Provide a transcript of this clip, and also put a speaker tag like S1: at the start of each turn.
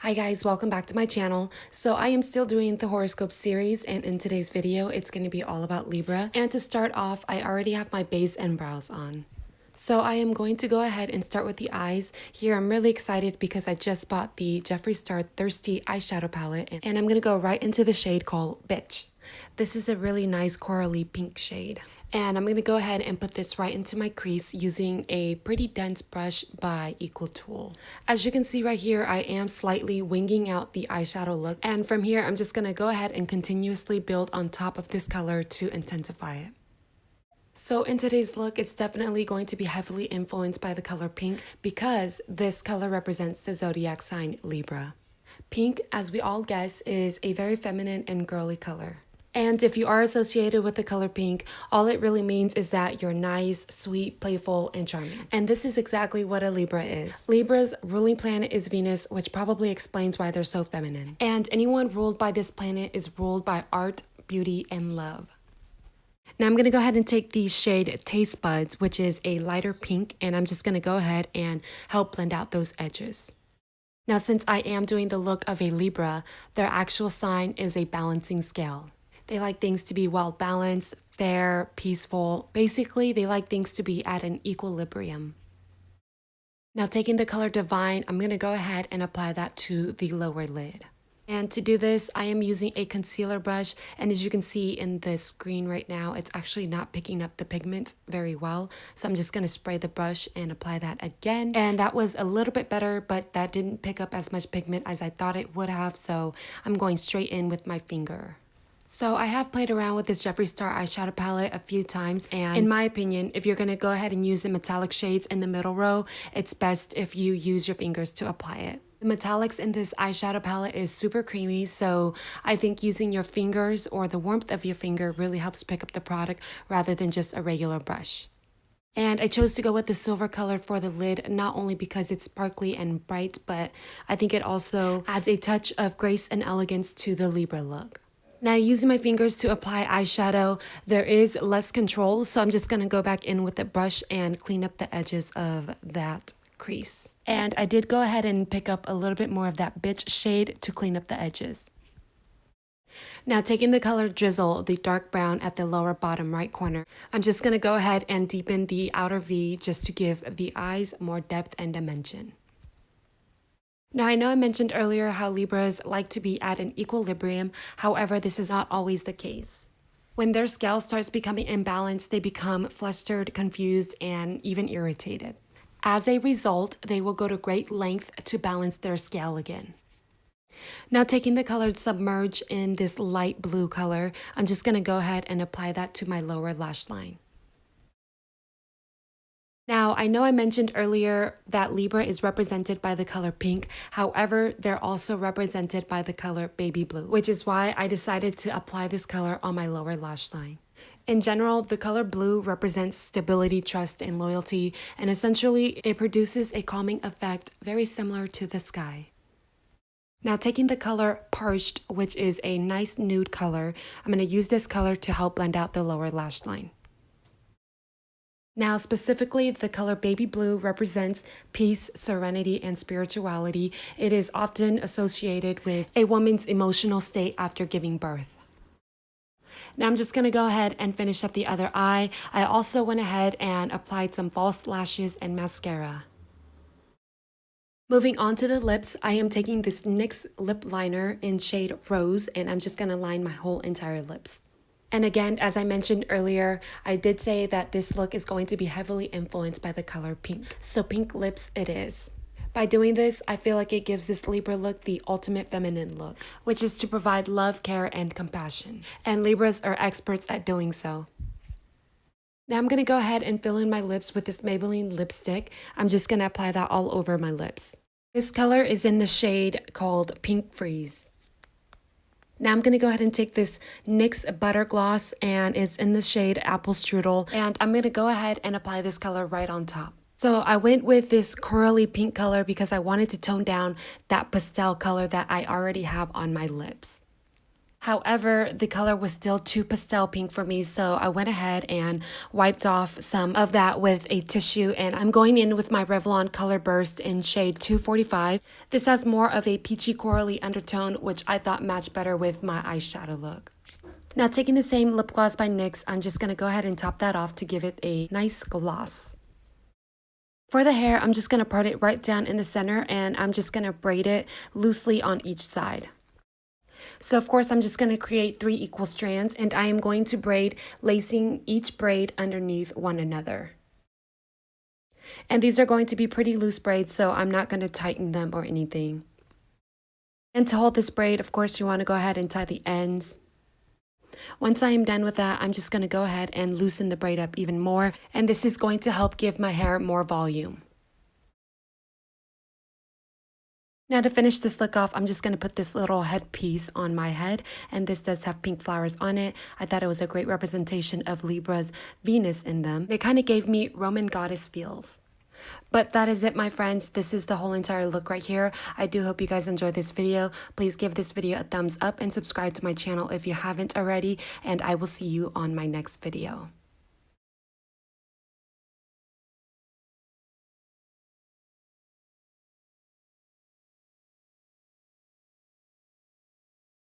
S1: Hi guys, welcome back to my channel. So I am still doing the horoscope series, and in today's video it's going to be all about Libra. And to start off, I already have my base and brows on. So I am going to go ahead and start with the eyes. Here I'm really excited because I just bought the Jeffree Star Thirsty eyeshadow palette, and I'm going to go right into the shade called Bitch. This is a really nice corally pink shade. And I'm going to go ahead and put this right into my crease using a pretty dense brush by Equal Tool. As you can see right here, I am slightly winging out the eyeshadow look. And from here, I'm just going to go ahead and continuously build on top of this color to intensify it. So in today's look, it's definitely going to be heavily influenced by the color pink because this color represents the zodiac sign Libra. Pink, as we all guess, is a very feminine and girly color. And if you are associated with the color pink, all it really means is that you're nice, sweet, playful, and charming. And this is exactly what a Libra is. Libra's ruling planet is Venus, which probably explains why they're so feminine. And anyone ruled by this planet is ruled by art, beauty, and love. Now I'm going to go ahead and take the shade Taste Buds, which is a lighter pink, and I'm just going to go ahead and help blend out those edges. Now, since I am doing the look of a Libra, their actual sign is a balancing scale. They like things to be well balanced, fair, peaceful. Basically, they like things to be at an equilibrium. Now, taking the color Divine, I'm going to go ahead and apply that to the lower lid. And to do this, I am using a concealer brush, and as you can see in the screen right now, it's actually not picking up the pigment very well. So I'm just going to spray the brush and apply that again. And that was a little bit better, but that didn't pick up as much pigment as I thought it would have, so I'm going straight in with my finger. So I have played around with this Jeffree Star eyeshadow palette a few times, and in my opinion, if you're going to go ahead and use the metallic shades in the middle row, it's best if you use your fingers to apply it. The metallics in this eyeshadow palette is super creamy, so I think using your fingers or the warmth of your finger really helps pick up the product rather than just a regular brush. And I chose to go with the silver color for the lid, not only because it's sparkly and bright, but I think it also adds a touch of grace and elegance to the Libra look. Now, using my fingers to apply eyeshadow, there is less control, so I'm just going to go back in with the brush and clean up the edges of that crease. And I did go ahead and pick up a little bit more of that Bitch shade to clean up the edges. Now, taking the color Drizzle, the dark brown at the lower bottom right corner, I'm just going to go ahead and deepen the outer V just to give the eyes more depth and dimension. Now, I know I mentioned earlier how Libras like to be at an equilibrium. However, this is not always the case. When their scale starts becoming imbalanced, they become flustered, confused, and even irritated. As a result, they will go to great length to balance their scale again. Now, taking the color Submerge in this light blue color, I'm just going to go ahead and apply that to my lower lash line. Now, I know I mentioned earlier that Libra is represented by the color pink. However, they're also represented by the color baby blue, which is why I decided to apply this color on my lower lash line. In general, the color blue represents stability, trust, and loyalty, and essentially it produces a calming effect very similar to the sky. Now, taking the color Parched, which is a nice nude color, I'm going to use this color to help blend out the lower lash line. Now, specifically, the color baby blue represents peace, serenity, and spirituality. It is often associated with a woman's emotional state after giving birth. Now, I'm just going to go ahead and finish up the other eye. I also went ahead and applied some false lashes and mascara. Moving on to the lips, I am taking this NYX lip liner in shade Rose, and I'm just going to line my whole entire lips. And again, as I mentioned earlier, I did say that this look is going to be heavily influenced by the color pink. So pink lips it is. By doing this, I feel like it gives this Libra look the ultimate feminine look, which is to provide love, care, and compassion. And Libras are experts at doing so. Now I'm going to go ahead and fill in my lips with this Maybelline lipstick. I'm just going to apply that all over my lips. This color is in the shade called Pink Freeze. Now I'm going to go ahead and take this NYX Butter Gloss, and it's in the shade Apple Strudel, and I'm going to go ahead and apply this color right on top. So I went with this corally pink color because I wanted to tone down that pastel color that I already have on my lips. However, the color was still too pastel pink for me, so I went ahead and wiped off some of that with a tissue, and I'm going in with my Revlon Color Burst in shade 245. This has more of a peachy corally undertone, which I thought matched better with my eyeshadow look. Now, taking the same lip gloss by NYX, I'm just going to go ahead and top that off to give it a nice gloss. For the hair, I'm just going to part it right down in the center, and I'm just going to braid it loosely on each side. So of course, I'm just going to create 3 equal strands, and I am going to braid, lacing each braid underneath one another. And these are going to be pretty loose braids, so I'm not going to tighten them or anything. And to hold this braid, of course, you want to go ahead and tie the ends. Once I am done with that, I'm just going to go ahead and loosen the braid up even more, and this is going to help give my hair more volume. Now to finish this look off, I'm just going to put this little headpiece on my head, and this does have pink flowers on it. I thought it was a great representation of Libra's Venus in them. It kind of gave me Roman goddess feels. But that is it, my friends. This is the whole entire look right here. I do hope you guys enjoyed this video. Please give this video a thumbs up and subscribe to my channel if you haven't already, and I will see you on my next video.